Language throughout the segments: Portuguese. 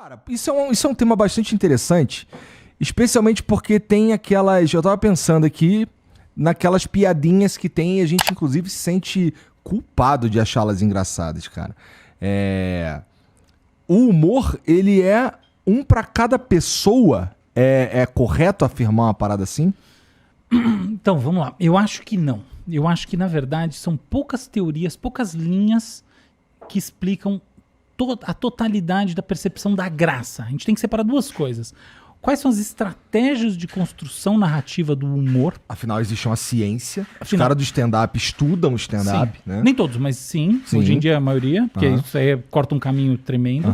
Cara, isso é um tema bastante interessante, especialmente porque tem aquelas... Eu tava pensando aqui naquelas piadinhas que tem e a gente, inclusive, se sente culpado de achá-las engraçadas, cara. O humor, ele é um pra cada pessoa. É correto afirmar uma parada assim? Então, vamos lá. Eu acho que não. Eu acho que, na verdade, são poucas teorias, poucas linhas que explicam a totalidade da percepção da graça. A gente tem que separar duas coisas. Quais são as estratégias de construção narrativa do humor? Afinal, existe uma ciência. Os caras do stand-up estudam stand-up, né? Nem todos, mas sim. Hoje em dia a maioria, porque isso aí corta um caminho tremendo.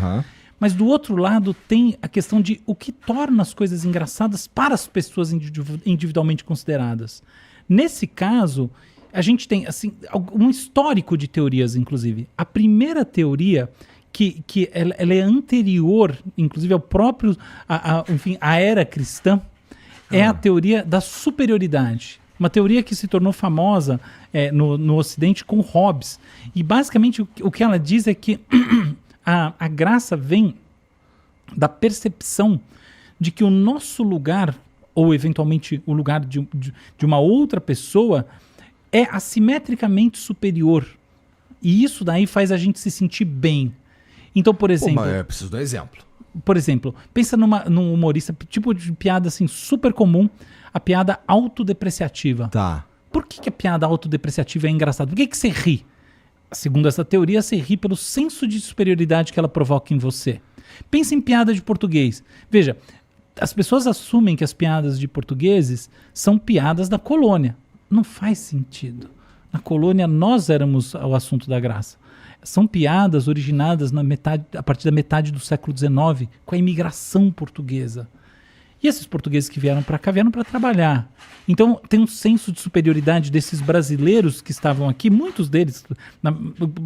Mas do outro lado tem a questão de o que torna as coisas engraçadas para as pessoas individualmente consideradas. Nesse caso, a gente tem assim, um histórico de teorias, inclusive. A primeira teoria, que ela é anterior, inclusive, ao próprio, enfim, à era cristã, é a teoria da superioridade. Uma teoria que se tornou famosa no Ocidente com Hobbes. E, basicamente, o que ela diz é que a graça vem da percepção de que o nosso lugar, ou eventualmente o lugar de uma outra pessoa, é assimetricamente superior. E isso daí faz a gente se sentir bem. Então, por exemplo... Mas eu preciso de um exemplo. Por exemplo, pensa num humorista, tipo de piada assim, super comum, a piada autodepreciativa. Tá. Por que a piada autodepreciativa é engraçada? Por que você ri? Segundo essa teoria, você ri pelo senso de superioridade que ela provoca em você. Pensa em piada de português. Veja, as pessoas assumem que as piadas de portugueses são piadas da colônia. Não faz sentido. Na colônia, nós éramos o assunto da graça. São piadas originadas a partir da metade do século XIX, com a imigração portuguesa. E esses portugueses que vieram para cá, vieram para trabalhar. Então, tem um senso de superioridade desses brasileiros que estavam aqui, muitos deles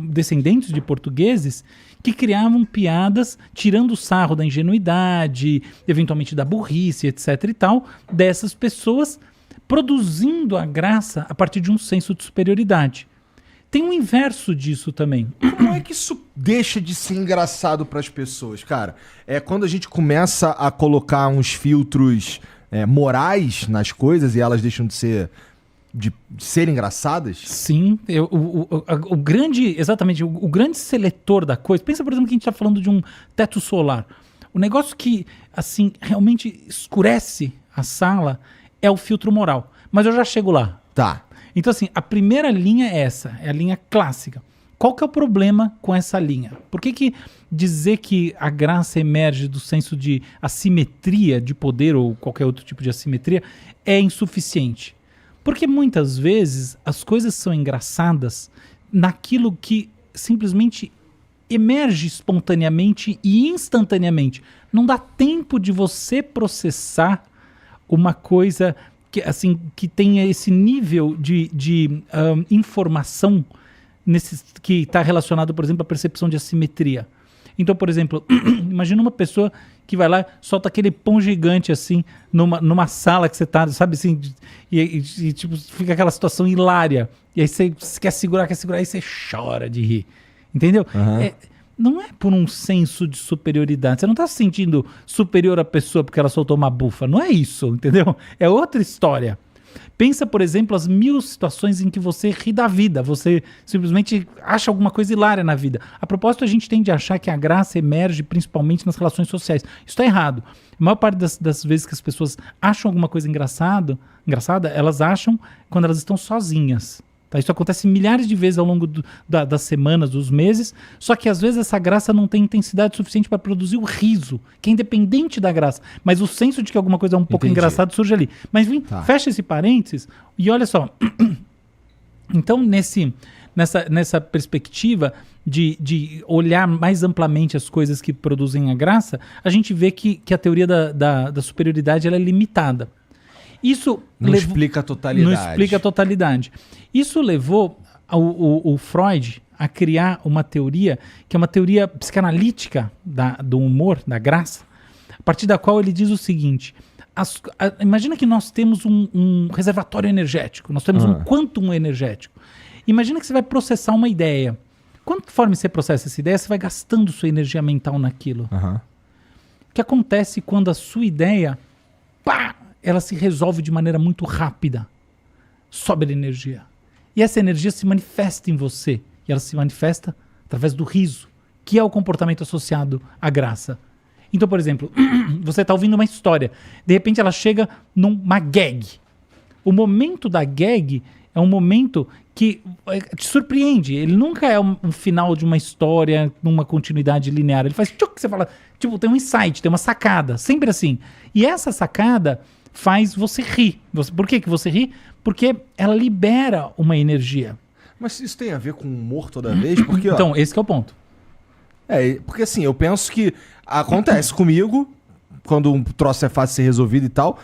descendentes de portugueses, que criavam piadas tirando o sarro da ingenuidade, eventualmente da burrice, etc. e tal, dessas pessoas, produzindo a graça a partir de um senso de superioridade. Tem um inverso disso também. Como é que isso deixa de ser engraçado para as pessoas, cara? É quando a gente começa a colocar uns filtros morais nas coisas e elas deixam de ser engraçadas? Sim. O grande seletor da coisa... Pensa, por exemplo, que a gente está falando de um teto solar. O negócio que, assim, realmente escurece a sala é o filtro moral. Mas eu já chego lá. Tá. Então, assim, a primeira linha é essa, é a linha clássica. Qual que é o problema com essa linha? Por que dizer que a graça emerge do senso de assimetria de poder ou qualquer outro tipo de assimetria é insuficiente? Porque muitas vezes as coisas são engraçadas naquilo que simplesmente emerge espontaneamente e instantaneamente. Não dá tempo de você processar uma coisa que tenha esse nível de informação que está relacionado, por exemplo, à percepção de assimetria. Então, por exemplo, imagina uma pessoa que vai lá, solta aquele pão gigante assim, numa sala que você está, sabe assim, e tipo, fica aquela situação hilária. E aí você quer segurar, aí você chora de rir. Entendeu? Não é por um senso de superioridade. Você não está se sentindo superior à pessoa porque ela soltou uma bufa. Não é isso, entendeu? É outra história. Pensa, por exemplo, as 1000 situações em que você ri da vida. Você simplesmente acha alguma coisa hilária na vida. A propósito, a gente tende a achar que a graça emerge principalmente nas relações sociais. Isso está errado. A maior parte das vezes que as pessoas acham alguma coisa engraçada, elas acham quando elas estão sozinhas. Isso acontece milhares de vezes ao longo das semanas, dos meses, só que às vezes essa graça não tem intensidade suficiente para produzir o riso, que é independente da graça. Mas o senso de que alguma coisa é um pouco engraçado surge ali. Mas enfim, fecha esse parênteses e olha só. Então, nessa perspectiva de olhar mais amplamente as coisas que produzem a graça, a gente vê que a teoria da superioridade ela é limitada. Isso não explica a totalidade. Não explica a totalidade. Isso levou o Freud a criar uma teoria, que é uma teoria psicanalítica do humor, da graça, a partir da qual ele diz o seguinte: imagina que nós temos um reservatório energético, nós temos um quantum energético. Imagina que você vai processar uma ideia. Conforme você processa essa ideia, você vai gastando sua energia mental naquilo. que acontece quando a sua ideia, pá, ela se resolve de maneira muito rápida. Sobe a energia. E essa energia se manifesta em você. E ela se manifesta através do riso, que é o comportamento associado à graça. Então, por exemplo, você está ouvindo uma história. De repente ela chega numa gag. O momento da gag é um momento que te surpreende. Ele nunca é um final de uma história, numa continuidade linear. Ele faz tchuc, você fala, tipo, tem um insight, tem uma sacada. Sempre assim. E essa sacada faz você rir. Por que você ri? Porque ela libera uma energia. Mas isso tem a ver com humor toda vez? Porque, ó, Então, esse que é o ponto. porque assim, eu penso que acontece comigo, quando um troço é fácil de ser resolvido e tal,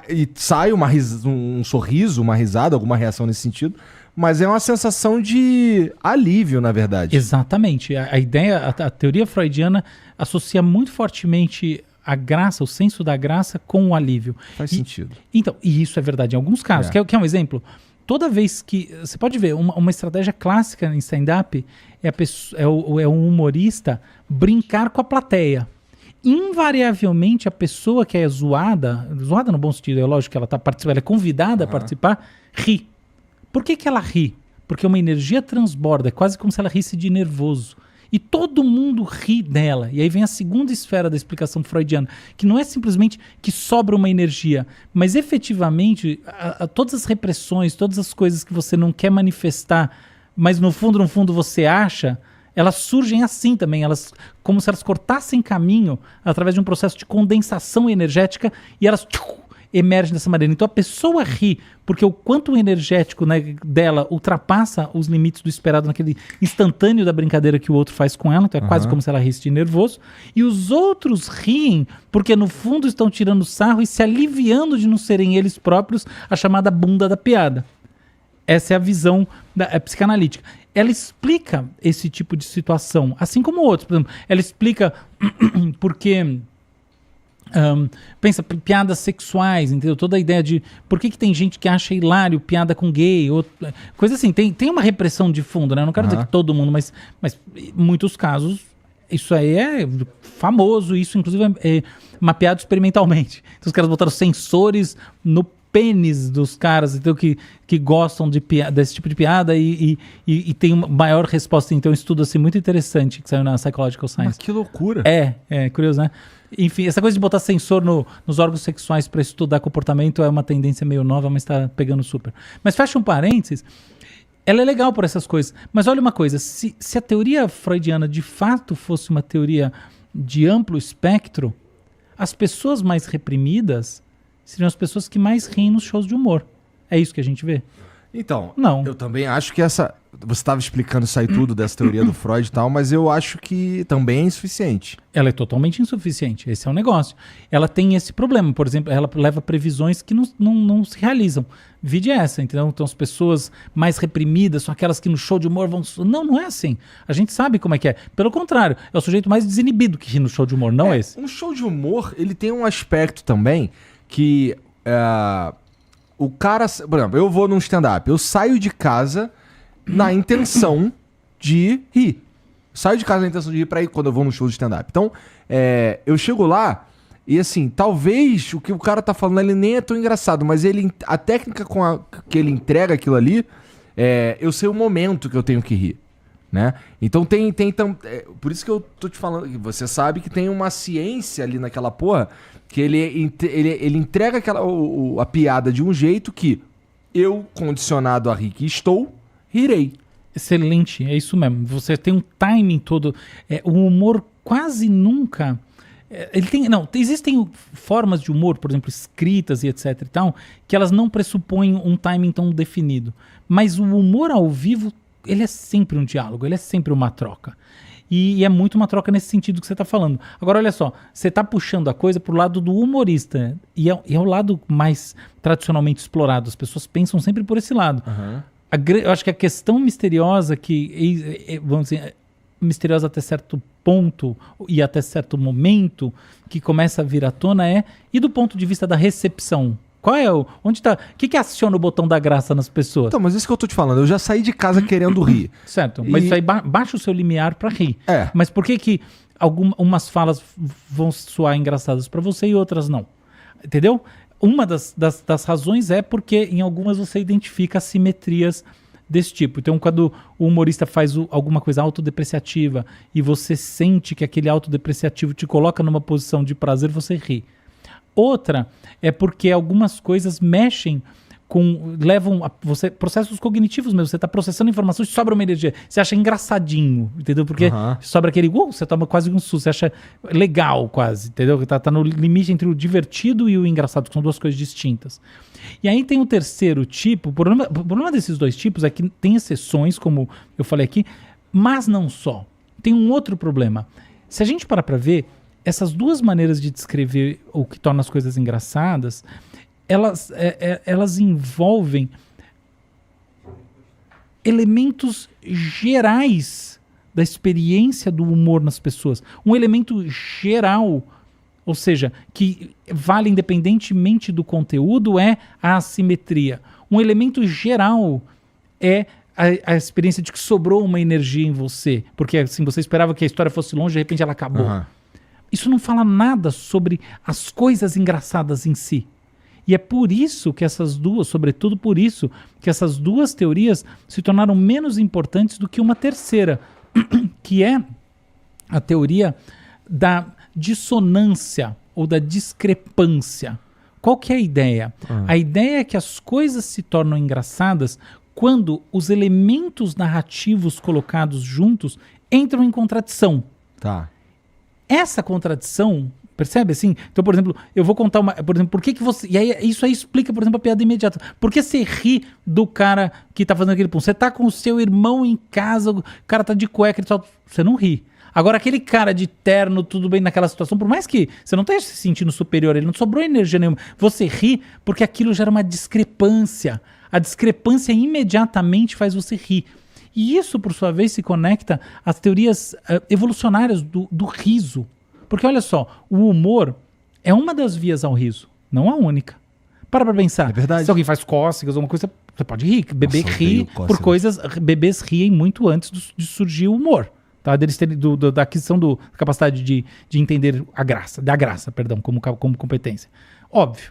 e sai um sorriso, uma risada, alguma reação nesse sentido, mas é uma sensação de alívio, na verdade. Exatamente. A ideia, a teoria freudiana associa muito fortemente a graça, o senso da graça com o alívio. Faz sentido. Então, e isso é verdade em alguns casos. Quer um exemplo? Toda vez que... Você pode ver, uma estratégia clássica em stand-up é um humorista brincar com a plateia. Invariavelmente, a pessoa que é zoada no bom sentido, é lógico que ela tá participando, ela é convidada a participar, ri. Por que ela ri? Porque uma energia transborda, é quase como se ela risse de nervoso. E todo mundo ri dela. E aí vem a segunda esfera da explicação freudiana, que não é simplesmente que sobra uma energia, mas efetivamente todas as repressões, todas as coisas que você não quer manifestar, mas no fundo você acha, elas surgem assim também, como se elas cortassem caminho através de um processo de condensação energética e elas emergem dessa maneira. Então a pessoa ri porque o quanto energético, né, dela ultrapassa os limites do esperado naquele instantâneo da brincadeira que o outro faz com ela, então é quase como se ela risse de nervoso, e os outros riem porque no fundo estão tirando sarro e se aliviando de não serem eles próprios a chamada bunda da piada. Essa é a visão psicanalítica. Ela explica esse tipo de situação, assim como outros. Por exemplo, ela explica porque... pensa, piadas sexuais, entendeu? Toda a ideia de por que tem gente que acha hilário piada com gay, coisa assim. Tem uma repressão de fundo, né? Eu não quero dizer que todo mundo, mas em muitos casos isso aí é famoso, isso inclusive é mapeado experimentalmente. Então os caras botaram sensores no pênis dos caras, então, que gostam desse tipo de piada e tem uma maior resposta. Então, um estudo assim, muito interessante que saiu na Psychological Science. Mas que loucura. É curioso, né? Enfim, essa coisa de botar sensor nos órgãos sexuais para estudar comportamento é uma tendência meio nova, mas está pegando super. Mas fecha um parênteses, ela é legal por essas coisas. Mas olha uma coisa, se a teoria freudiana de fato fosse uma teoria de amplo espectro, as pessoas mais reprimidas seriam as pessoas que mais riem nos shows de humor. É isso que a gente vê? Então, não. Eu também acho que você estava explicando isso aí tudo, dessa teoria do Freud e tal, mas eu acho que também é insuficiente. Ela é totalmente insuficiente, esse é o negócio. Ela tem esse problema, por exemplo, ela leva previsões que não se realizam. Vide essa, entendeu? Então as pessoas mais reprimidas são aquelas que no show de humor vão... Não é assim. A gente sabe como é que é. Pelo contrário, é o sujeito mais desinibido que ri no show de humor, não esse. Um show de humor, ele tem um aspecto também que... o cara... Por exemplo, eu vou num stand-up, eu saio de casa na intenção de rir. Saio de casa na intenção de rir pra ir quando eu vou num show de stand-up. Então, eu chego lá e assim, talvez o que o cara tá falando ele nem é tão engraçado, mas a técnica que ele entrega aquilo ali, eu sei o momento que eu tenho que rir, né? Então por isso que eu tô te falando, você sabe que tem uma ciência ali naquela porra, que ele entrega a piada de um jeito que eu, condicionado a rir que estou, rirei. Excelente, é isso mesmo. Você tem um timing todo. O humor quase nunca... existem formas de humor, por exemplo, escritas e etc e tal, que elas não pressupõem um timing tão definido. Mas o humor ao vivo, ele é sempre um diálogo, ele é sempre uma troca. E é muito uma troca nesse sentido que você está falando. Agora, olha só, você está puxando a coisa para o lado do humorista. E é o lado mais tradicionalmente explorado. As pessoas pensam sempre por esse lado. Uhum. Eu acho que a questão misteriosa, vamos dizer, misteriosa até certo ponto e até certo momento, que começa a vir à tona e do ponto de vista da recepção, Qual é o... Onde tá... O que aciona o botão da graça nas pessoas? Então, mas isso que eu tô te falando. Eu já saí de casa querendo rir. Certo, mas isso aí baixa o seu limiar pra rir. É. Mas por que umas falas vão soar engraçadas pra você e outras não? Entendeu? Uma das razões é porque em algumas você identifica assimetrias desse tipo. Então, quando o humorista faz alguma coisa autodepreciativa e você sente que aquele autodepreciativo te coloca numa posição de prazer, você ri. Outra é porque algumas coisas mexem levam a você processos cognitivos mesmo. Você está processando informações, sobra uma energia. Você acha engraçadinho, entendeu? Porque sobra aquele, você toma quase um susto, você acha legal quase, entendeu? Tá no limite entre o divertido e o engraçado, que são duas coisas distintas. E aí tem o terceiro tipo. O problema desses dois tipos é que tem exceções, como eu falei aqui, mas não só. Tem um outro problema. Se a gente parar para ver, essas duas maneiras de descrever o que torna as coisas engraçadas, elas envolvem elementos gerais da experiência do humor nas pessoas. Um elemento geral, ou seja, que vale independentemente do conteúdo, é a assimetria. Um elemento geral é a experiência de que sobrou uma energia em você. Porque assim, você esperava que a história fosse longe, de repente ela acabou. Isso não fala nada sobre as coisas engraçadas em si. E é por isso que essas duas, sobretudo por isso, que essas duas teorias se tornaram menos importantes do que uma terceira, que é a teoria da dissonância ou da discrepância. Qual que é a ideia? A ideia é que as coisas se tornam engraçadas quando os elementos narrativos colocados juntos entram em contradição. Tá. Essa contradição... Percebe assim? Então, por exemplo, eu vou contar uma... Por exemplo, por que você... E aí, isso aí explica, por exemplo, a piada imediata. Por que você ri do cara que tá fazendo aquele pum? Você tá com o seu irmão em casa, o cara tá de cueca e tal. Você não ri. Agora, aquele cara de terno, tudo bem naquela situação, por mais que você não esteja se sentindo superior, ele não sobrou energia nenhuma. Você ri porque aquilo gera uma discrepância. A discrepância imediatamente faz você rir. E isso, por sua vez, se conecta às teorias evolucionárias do riso. Porque olha só, o humor é uma das vias ao riso, não a única. Para pra pensar. É verdade. Se alguém faz cócegas ou alguma coisa, você pode rir. Bebê ri por coisas... Bebês riem muito antes de surgir o humor. Tá? Deles terem da aquisição da capacidade de entender a graça. Da graça, perdão, como competência. Óbvio.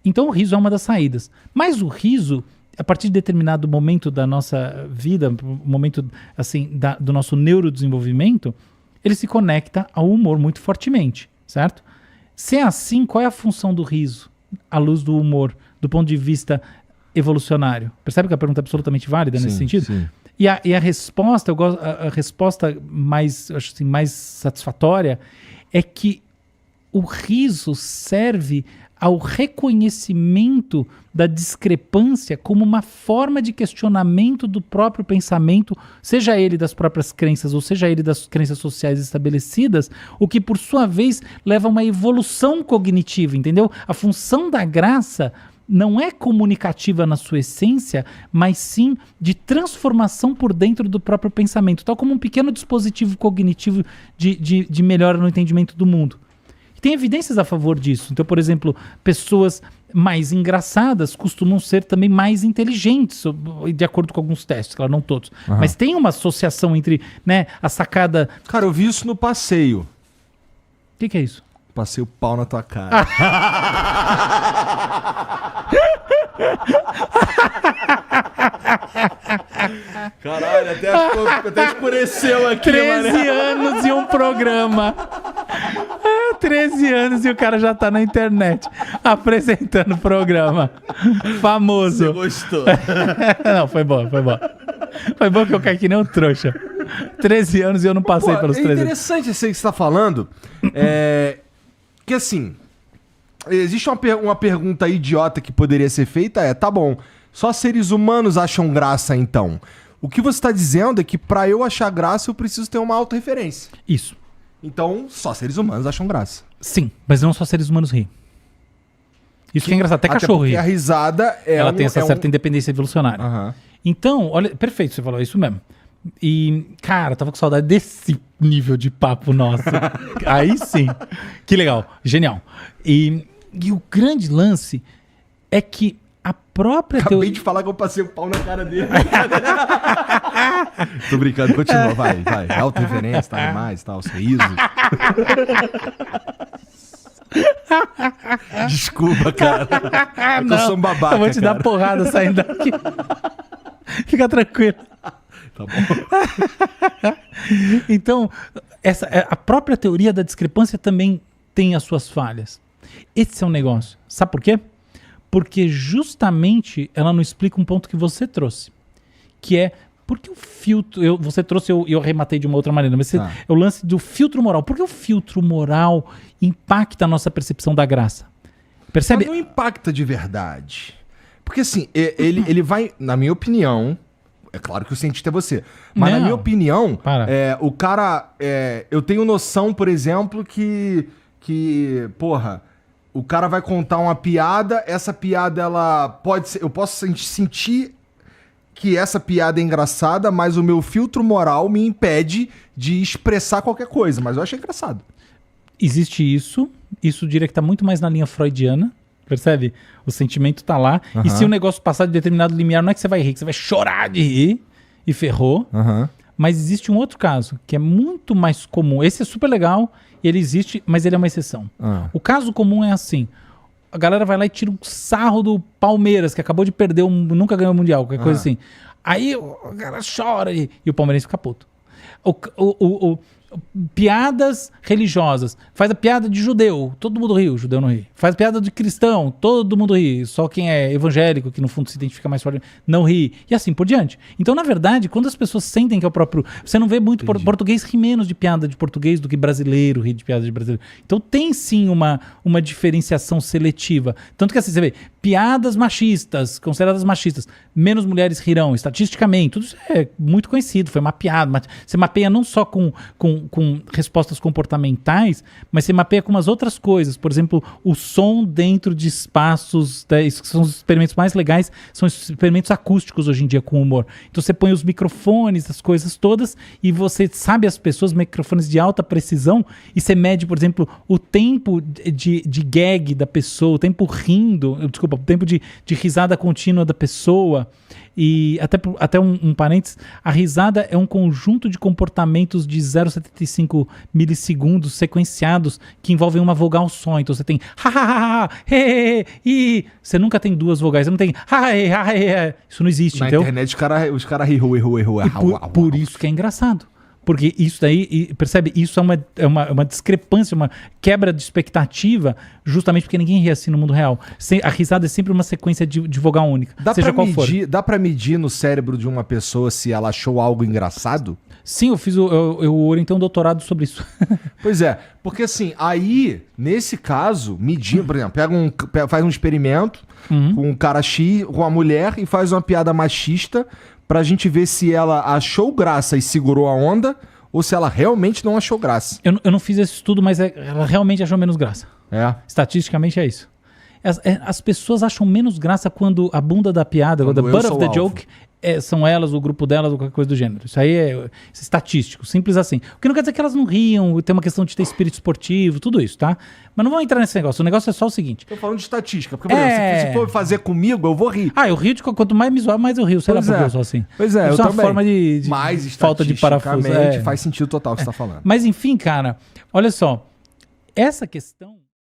Então o riso é uma das saídas. Mas o riso, a partir de determinado momento da nossa vida, momento assim, do nosso neurodesenvolvimento, ele se conecta ao humor muito fortemente, certo? Se é assim, qual é a função do riso à luz do humor, do ponto de vista evolucionário? Percebe que a pergunta é absolutamente válida nesse sentido? Sim. E a resposta, a resposta mais, acho assim, mais satisfatória é que o riso serve ao reconhecimento da discrepância como uma forma de questionamento do próprio pensamento, seja ele das próprias crenças ou seja ele das crenças sociais estabelecidas, o que por sua vez leva a uma evolução cognitiva, entendeu? A função da graça não é comunicativa na sua essência, mas sim de transformação por dentro do próprio pensamento, tal como um pequeno dispositivo cognitivo de melhora no entendimento do mundo. Tem evidências a favor disso. Então, por exemplo, pessoas mais engraçadas costumam ser também mais inteligentes, de acordo com alguns testes, claro, não todos. Mas tem uma associação entre, né, a sacada... Cara, eu vi isso no passeio. O que é isso? Passei o pau na tua cara. Caralho, até escureceu aqui, 13 anos e um programa. 13 anos e o cara já tá na internet apresentando o programa. Famoso. Você gostou? Não, foi bom. Foi bom que eu caí que nem um trouxa. 13 anos e eu não passei pelos 13 anos. É interessante isso aí que você tá falando. Que assim, existe uma pergunta idiota que poderia ser feita, tá bom, só seres humanos acham graça então. O que você tá dizendo é que pra eu achar graça eu preciso ter uma autorreferência. Isso. Então, só seres humanos acham graça. Sim, mas não só seres humanos riem. Isso que é engraçado, até cachorro ri. A risada ela tem essa certa independência evolucionária. Uhum. Então, olha, perfeito, você falou isso mesmo. E, cara, eu tava com saudade desse nível de papo nosso. Aí sim. Que legal, genial. E E o grande lance é que a própria Acabei de falar que eu passei o pau na cara dele. Tô brincando, continua, vai. Auto-referência, tá demais, tal, sorriso. Desculpa, cara. É que eu sou um babaca, eu vou te dar porrada saindo daqui. Fica tranquilo. Tá bom. Então, a própria teoria da discrepância também tem as suas falhas. Esse é um negócio. Sabe por quê? Porque justamente ela não explica um ponto que você trouxe. Que é, porque o filtro... Você trouxe, eu arrematei de uma outra maneira, mas é o lance do filtro moral. Por que o filtro moral impacta a nossa percepção da graça? Percebe? Mas não impacta de verdade. Porque assim, ele vai, na minha opinião... É claro que o cientista é você. Mas na minha opinião, o cara... eu tenho noção, por exemplo, que... Porra, o cara vai contar uma piada, essa piada, ela pode ser... Eu posso sentir que essa piada é engraçada, mas o meu filtro moral me impede de expressar qualquer coisa. Mas eu achei engraçado. Existe isso. Isso diria que tá muito mais na linha freudiana. Percebe? O sentimento tá lá. Uhum. E se o negócio passar de determinado limiar, não é que você vai rir, que você vai chorar de rir e ferrou. Uhum. Mas existe um outro caso, que é muito mais comum. Esse é super legal, ele existe, mas ele é uma exceção. O caso comum é assim. A galera vai lá e tira um sarro do Palmeiras, que acabou de perder, nunca ganhou o Mundial, qualquer coisa assim. Aí o cara chora e o Palmeirense fica puto. Piadas religiosas. Faz a piada de judeu, todo mundo ri, o judeu não ri. Faz a piada de cristão, todo mundo ri. Só quem é evangélico, que no fundo se identifica mais forte, não ri. E assim por diante. Então, na verdade, quando as pessoas sentem que é o próprio... Você não vê muito português ri menos de piada de português do que brasileiro ri de piada de brasileiro. Então tem sim uma diferenciação seletiva. Tanto que assim, você vê, piadas machistas, consideradas machistas, menos mulheres rirão, estatisticamente. Tudo isso é muito conhecido, foi mapeado. Você mapeia não só com respostas comportamentais, mas você mapeia com umas outras coisas. Por exemplo, o som dentro de espaços, isso são os experimentos mais legais, são os experimentos acústicos hoje em dia com humor. Então você põe os microfones, as coisas todas, e você sabe as pessoas, microfones de alta precisão, e você mede, por exemplo, o tempo de gag da pessoa, o tempo rindo, desculpa, o tempo de risada contínua da pessoa. E até um parênteses, a risada é um conjunto de comportamentos de 0,75 milissegundos sequenciados que envolvem uma vogal só. Então você tem ha ha ha ha, he, he, você nunca tem duas vogais, você não tem ha he, ha he. Isso não existe. Na internet os caras errou. Por isso que é engraçado. Porque isso daí, percebe? Isso é uma discrepância, uma quebra de expectativa, justamente porque ninguém ri assim no mundo real. A risada é sempre uma sequência de vogal única, seja qual for. Dá pra medir no cérebro de uma pessoa se ela achou algo engraçado? Sim, eu orientei um doutorado sobre isso. Pois é, porque assim, aí, nesse caso, medir, por exemplo, faz um experimento com um cara X, com uma mulher, e faz uma piada machista, pra gente ver se ela achou graça e segurou a onda, ou se ela realmente não achou graça. Eu não fiz esse estudo, mas ela realmente achou menos graça. Estatisticamente é isso. As pessoas acham menos graça quando a bunda da piada, quando the butt of the joke, são elas, o grupo delas, ou qualquer coisa do gênero. Isso aí é estatístico, simples assim. O que não quer dizer que elas não riam, tem uma questão de ter espírito esportivo, tudo isso, tá? Mas não vamos entrar nesse negócio. O negócio é só o seguinte. Tô falando de estatística. Porque, por exemplo, se for fazer comigo, eu vou rir. Eu rio quanto mais me zoar, mais eu rio. Sei lá porque eu sou assim. Pois é, isso é uma forma de falta de parafuso. Faz sentido total o que você tá falando. Mas enfim, cara, olha só. Essa questão...